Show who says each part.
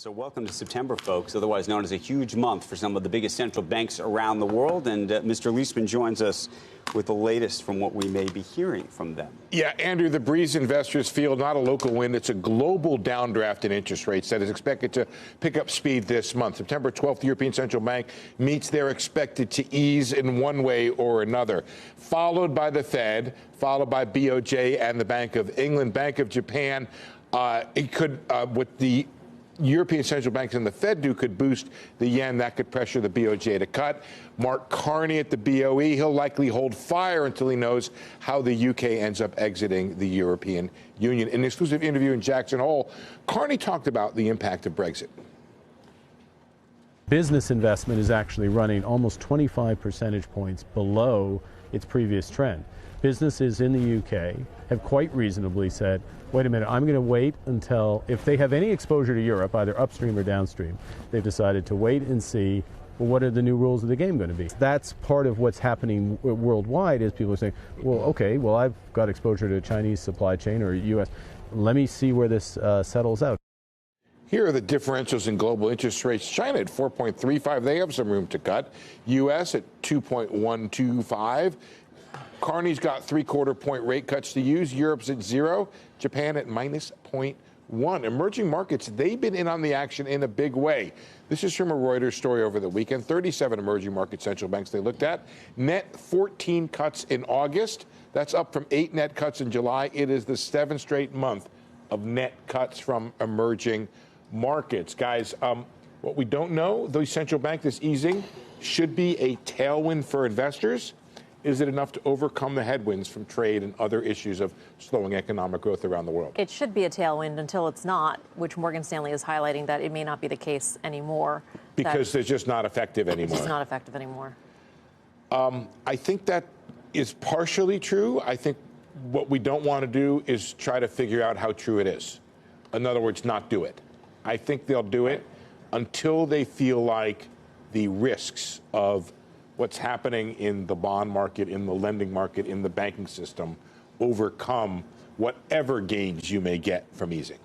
Speaker 1: So welcome to September, folks, otherwise known as a huge month for some of the biggest central banks around the world. And Mr. Liesman joins us with the latest from what we may be hearing from them.
Speaker 2: Yeah, Andrew, the breeze investors feel not a local wind. It's a global downdraft in interest rates that is expected to pick up speed this month. September 12th, the European Central Bank meets. They're expected to ease in one way or another, followed by the Fed, followed by BOJ and the Bank of England, Bank of Japan. It could, with the European central banks and the Fed could boost the yen. That could pressure the BOJ to cut. Mark Carney at the BOE, he'll likely hold fire until he knows how the UK ends up exiting the European Union. In an exclusive interview in Jackson Hole, Carney talked about the impact of Brexit.
Speaker 3: Business investment is actually running almost 25 percentage points below its previous trend. Businesses in the UK have quite reasonably said, wait a minute, I'm going to wait until, if they have any exposure to Europe, either upstream or downstream, they've decided to wait and see, well, what are the new rules of the game going to be? That's part of what's happening worldwide is people are saying, well, okay, well, I've got exposure to Chinese supply chain or US. Let me see where this settles out.
Speaker 2: Here are the differentials in global interest rates. China at 4.35. They have some room to cut. U.S. at 2.125. Carney's got 3/4 point rate cuts to use. Europe's at 0. Japan at minus 0.1. Emerging markets, they've been in on the action in a big way. This is from a Reuters story over the weekend. 37 emerging market central banks they looked at. Net 14 cuts in August. That's up from 8 net cuts in July. It is the 7th straight month of net cuts from emerging markets. Guys, what we don't know, the central bank, this easing, should be a tailwind for investors. Is it enough to overcome the headwinds from trade and other issues of slowing economic growth around the world?
Speaker 4: It should be a tailwind until it's not, which Morgan Stanley is highlighting that it may not be the case anymore.
Speaker 2: Because they're just not effective anymore.
Speaker 4: It's just not effective anymore.
Speaker 2: I think that is partially true. I think what we don't want to do is try to figure out how true it is. In other words, not do it. I think they'll do it until they feel like the risks of what's happening in the bond market, in the lending market, in the banking system overcome whatever gains you may get from easing.